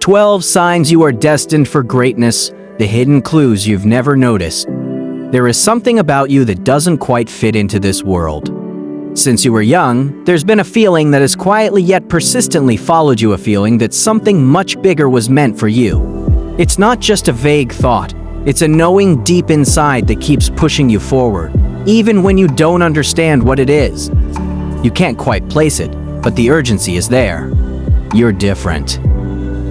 12 signs you are destined for greatness, the hidden clues you've never noticed. There is something about you that doesn't quite fit into this world. Since you were young, there's been a feeling that has quietly yet persistently followed you, a feeling that something much bigger was meant for you. It's not just a vague thought, it's a knowing deep inside that keeps pushing you forward, even when you don't understand what it is. You can't quite place it, but the urgency is there. You're different.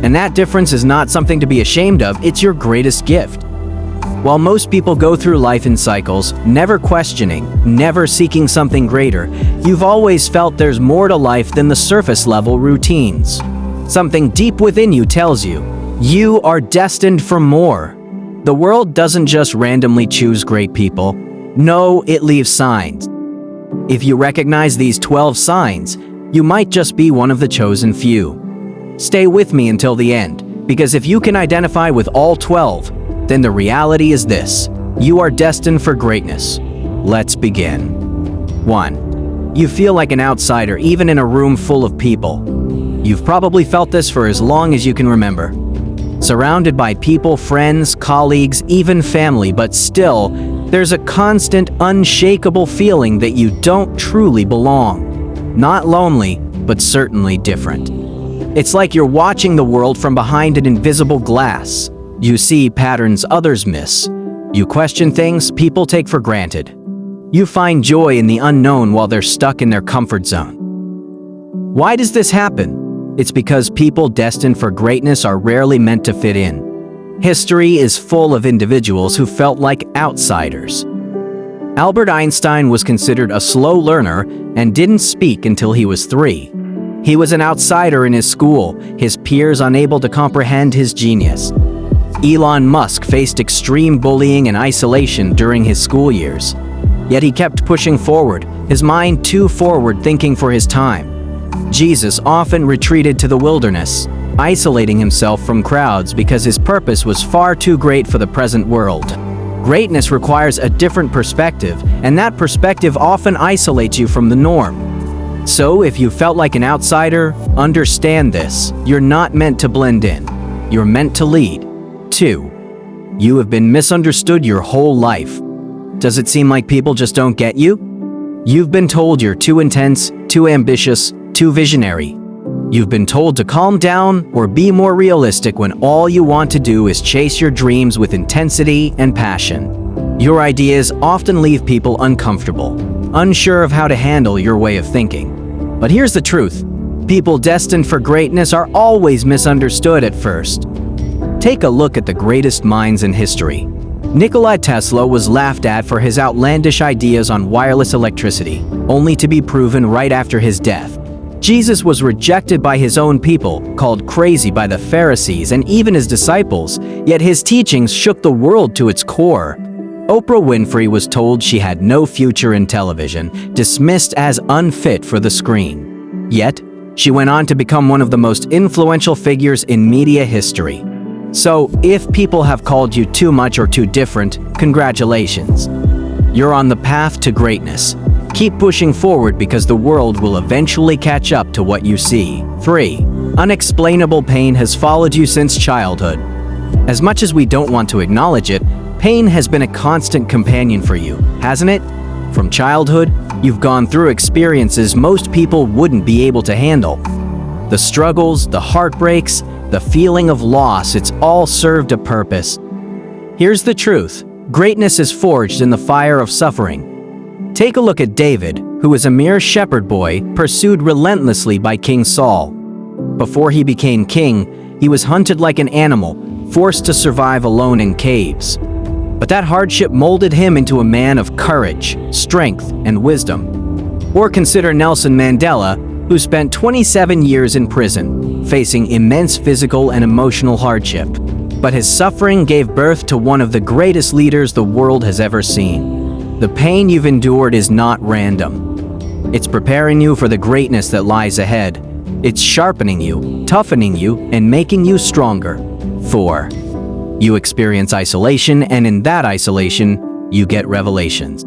And that difference is not something to be ashamed of, it's your greatest gift. While most people go through life in cycles, never questioning, never seeking something greater, you've always felt there's more to life than the surface-level routines. Something deep within you tells you, you are destined for more. The world doesn't just randomly choose great people. No, it leaves signs. If you recognize these 12 signs, you might just be one of the chosen few. Stay with me until the end, because if you can identify with all 12, then the reality is this: you are destined for greatness. Let's begin. 1. You feel like an outsider even in a room full of people. You've probably felt this for as long as you can remember. Surrounded by people, friends, colleagues, even family, but still, there's a constant, unshakable feeling that you don't truly belong. Not lonely, but certainly different. It's like you're watching the world from behind an invisible glass. You see patterns others miss. You question things people take for granted. You find joy in the unknown while they're stuck in their comfort zone. Why does this happen? It's because people destined for greatness are rarely meant to fit in. History is full of individuals who felt like outsiders. Albert Einstein was considered a slow learner and didn't speak until he was 3. He was an outsider in his school, his peers unable to comprehend his genius. Elon Musk faced extreme bullying and isolation during his school years. Yet he kept pushing forward, his mind too forward-thinking for his time. Jesus often retreated to the wilderness, isolating himself from crowds because his purpose was far too great for the present world. Greatness requires a different perspective, and that perspective often isolates you from the norm. So if you felt like an outsider, understand this: you're not meant to blend in. You're meant to lead. 2. You have been misunderstood your whole life. Does it seem like people just don't get you? You've been told you're too intense, too ambitious, too visionary. You've been told to calm down or be more realistic when all you want to do is chase your dreams with intensity and passion. Your ideas often leave people uncomfortable, unsure of how to handle your way of thinking. But here's the truth: people destined for greatness are always misunderstood at first. Take a look at the greatest minds in history. Nikola Tesla was laughed at for his outlandish ideas on wireless electricity, only to be proven right after his death. Jesus was rejected by his own people, called crazy by the Pharisees and even his disciples, yet his teachings shook the world to its core. Oprah Winfrey was told she had no future in television, dismissed as unfit for the screen. Yet, she went on to become one of the most influential figures in media history. So, if people have called you too much or too different, congratulations. You're on the path to greatness. Keep pushing forward because the world will eventually catch up to what you see. 3. Unexplainable pain has followed you since childhood. As much as we don't want to acknowledge it, pain has been a constant companion for you, hasn't it? From childhood, you've gone through experiences most people wouldn't be able to handle. The struggles, the heartbreaks, the feeling of loss, it's all served a purpose. Here's the truth: greatness is forged in the fire of suffering. Take a look at David, who was a mere shepherd boy, pursued relentlessly by King Saul. Before he became king, he was hunted like an animal, forced to survive alone in caves. But that hardship molded him into a man of courage, strength, and wisdom. Or consider Nelson Mandela, who spent 27 years in prison, facing immense physical and emotional hardship. But his suffering gave birth to one of the greatest leaders the world has ever seen. The pain you've endured is not random. It's preparing you for the greatness that lies ahead. It's sharpening you, toughening you, and making you stronger. 4. You experience isolation, and in that isolation, you get revelations.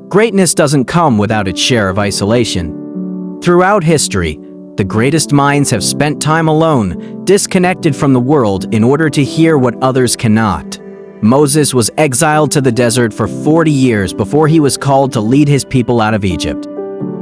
Greatness doesn't come without its share of isolation. Throughout history, The greatest minds have spent time alone, disconnected from the world in order to hear what others cannot. Moses was exiled to the desert for 40 years before he was called to lead his people out of Egypt.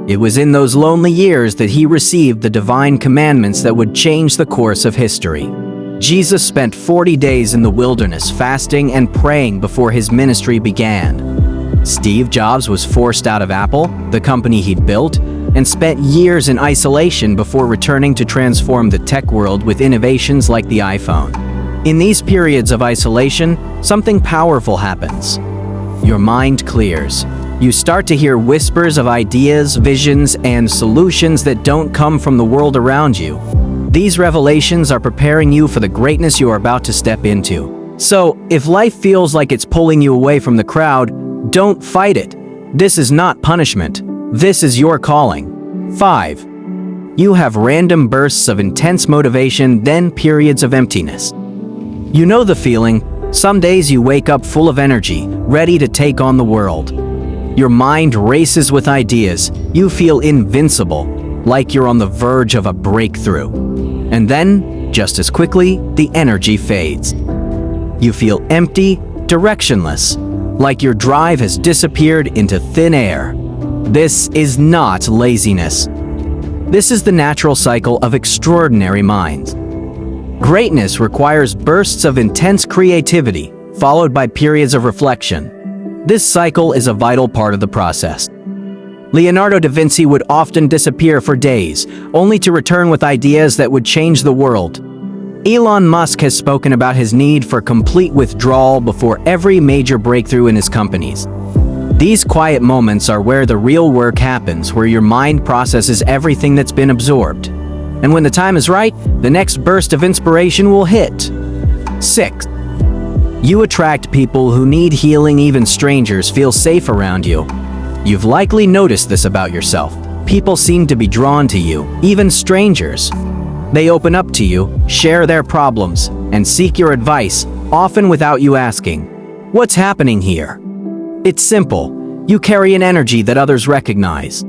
It was in those lonely years that he received the divine commandments that would change the course of history. Jesus spent 40 days in the wilderness fasting and praying before his ministry began. Steve Jobs was forced out of Apple, the company he'd built, and spent years in isolation before returning to transform the tech world with innovations like the iPhone. In these periods of isolation, something powerful happens. Your mind clears. You start to hear whispers of ideas, visions, and solutions that don't come from the world around you. These revelations are preparing you for the greatness you are about to step into. So, if life feels like it's pulling you away from the crowd, don't fight it. This is not punishment. This is your calling. 5. You have random bursts of intense motivation, then periods of emptiness. You know the feeling. Some days you wake up full of energy, ready to take on the world. Your mind races with ideas. You feel invincible, like you're on the verge of a breakthrough. And then, just as quickly, the energy fades. You feel empty, directionless, like your drive has disappeared into thin air. This is not laziness. This is the natural cycle of extraordinary minds. Greatness requires bursts of intense creativity, followed by periods of reflection. This cycle is a vital part of the process. Leonardo da Vinci would often disappear for days, only to return with ideas that would change the world. Elon Musk has spoken about his need for complete withdrawal before every major breakthrough in his companies. These quiet moments are where the real work happens, where your mind processes everything that's been absorbed. And when the time is right, the next burst of inspiration will hit. 6. You attract people who need healing. Even strangers feel safe around you. You've likely noticed this about yourself. People seem to be drawn to you, even strangers. They open up to you, share their problems, and seek your advice, often without you asking. What's happening here? It's simple. You carry an energy that others recognize.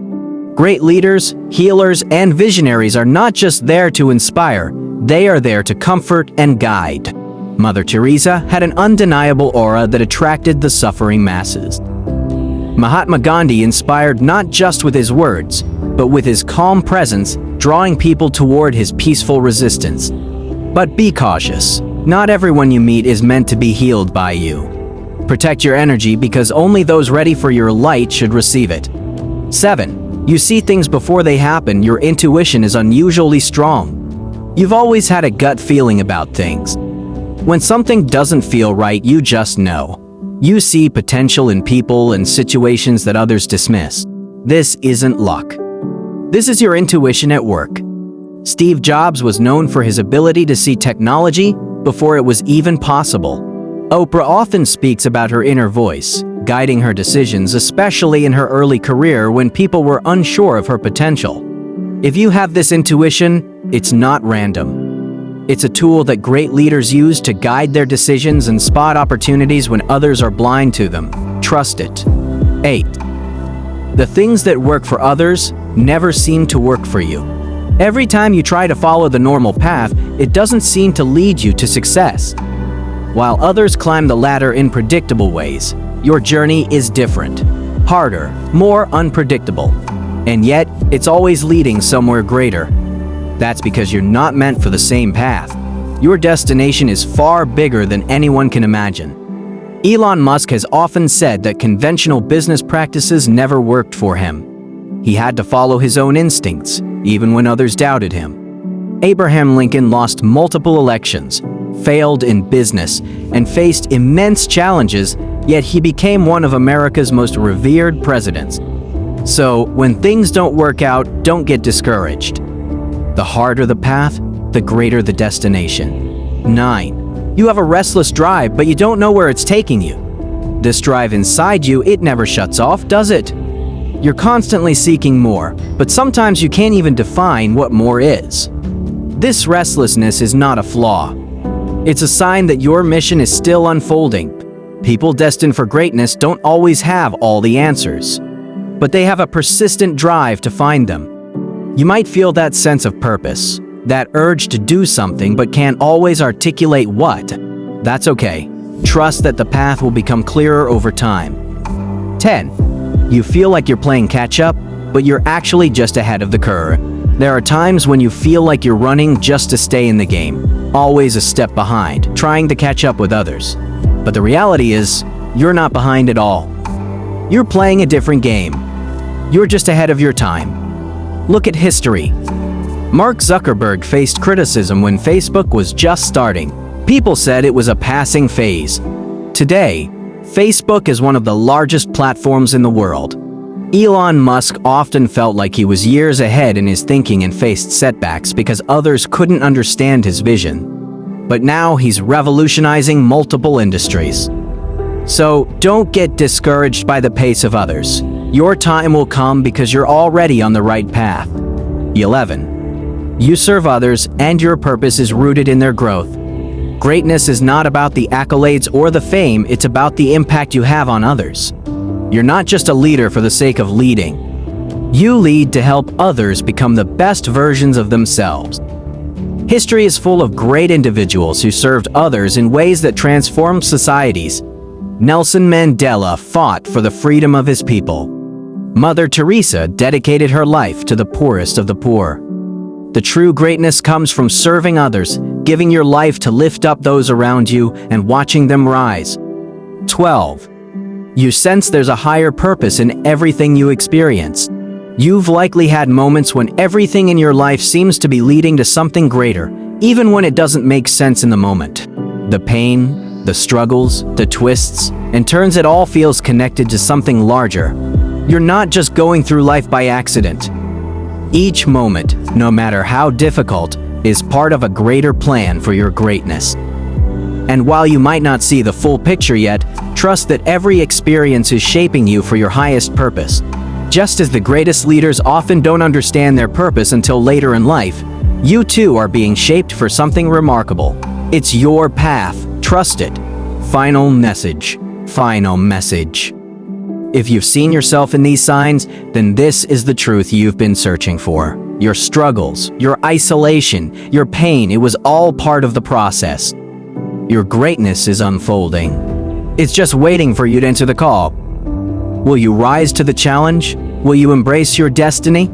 Great leaders, healers, and visionaries are not just there to inspire, they are there to comfort and guide. Mother Teresa had an undeniable aura that attracted the suffering masses. Mahatma Gandhi inspired not just with his words, but with his calm presence, drawing people toward his peaceful resistance. But be cautious. Not everyone you meet is meant to be healed by you. Protect your energy because only those ready for your light should receive it. 7. You see things before they happen. Your intuition is unusually strong. You've always had a gut feeling about things. When something doesn't feel right, you just know. You see potential in people and situations that others dismiss. This isn't luck. This is your intuition at work. Steve Jobs was known for his ability to see technology before it was even possible. Oprah often speaks about her inner voice, guiding her decisions, especially in her early career when people were unsure of her potential. If you have this intuition, it's not random. It's a tool that great leaders use to guide their decisions and spot opportunities when others are blind to them. Trust it. 8. The things that work for others never seem to work for you. Every time you try to follow the normal path, it doesn't seem to lead you to success. While others climb the ladder in predictable ways, your journey is different, harder, more unpredictable. And yet, it's always leading somewhere greater. That's because you're not meant for the same path. Your destination is far bigger than anyone can imagine. Elon Musk has often said that conventional business practices never worked for him. He had to follow his own instincts, even when others doubted him. Abraham Lincoln lost multiple elections, failed in business, and faced immense challenges, yet he became one of America's most revered presidents. So, when things don't work out, don't get discouraged. The harder the path, the greater the destination. 9. You have a restless drive, but you don't know where it's taking you. This drive inside you, it never shuts off, does it? You're constantly seeking more, but sometimes you can't even define what more is. This restlessness is not a flaw. It's a sign that your mission is still unfolding. People destined for greatness don't always have all the answers, but they have a persistent drive to find them. You might feel that sense of purpose, that urge to do something but can't always articulate what. That's okay. Trust that the path will become clearer over time. 10. You feel like you're playing catch-up, but you're actually just ahead of the curve. There are times when you feel like you're running just to stay in the game, always a step behind, trying to catch up with others. But the reality is, you're not behind at all. You're playing a different game. You're just ahead of your time. Look at history. Mark Zuckerberg faced criticism when Facebook was just starting. People said it was a passing phase. Today, Facebook is one of the largest platforms in the world. Elon Musk often felt like he was years ahead in his thinking and faced setbacks because others couldn't understand his vision. But now he's revolutionizing multiple industries. So don't get discouraged by the pace of others. Your time will come because you're already on the right path. 11. You serve others and your purpose is rooted in their growth. Greatness is not about the accolades or the fame, it's about the impact you have on others. You're not just a leader for the sake of leading. You lead to help others become the best versions of themselves. History is full of great individuals who served others in ways that transformed societies. Nelson Mandela fought for the freedom of his people. Mother Teresa dedicated her life to the poorest of the poor. The true greatness comes from serving others, giving your life to lift up those around you and watching them rise. 12. You sense there's a higher purpose in everything you experience. You've likely had moments when everything in your life seems to be leading to something greater, even when it doesn't make sense in the moment. The pain, the struggles, the twists, and turns, it all feels connected to something larger. You're not just going through life by accident. Each moment, no matter how difficult, is part of a greater plan for your greatness. And while you might not see the full picture yet, trust that every experience is shaping you for your highest purpose. Just as the greatest leaders often don't understand their purpose until later in life, you too are being shaped for something remarkable. It's your path. Trust it. Final message. Final message. If you've seen yourself in these signs, then this is the truth you've been searching for. Your struggles, your isolation, your pain, it was all part of the process. Your greatness is unfolding. It's just waiting for you to answer the call. Will you rise to the challenge? Will you embrace your destiny?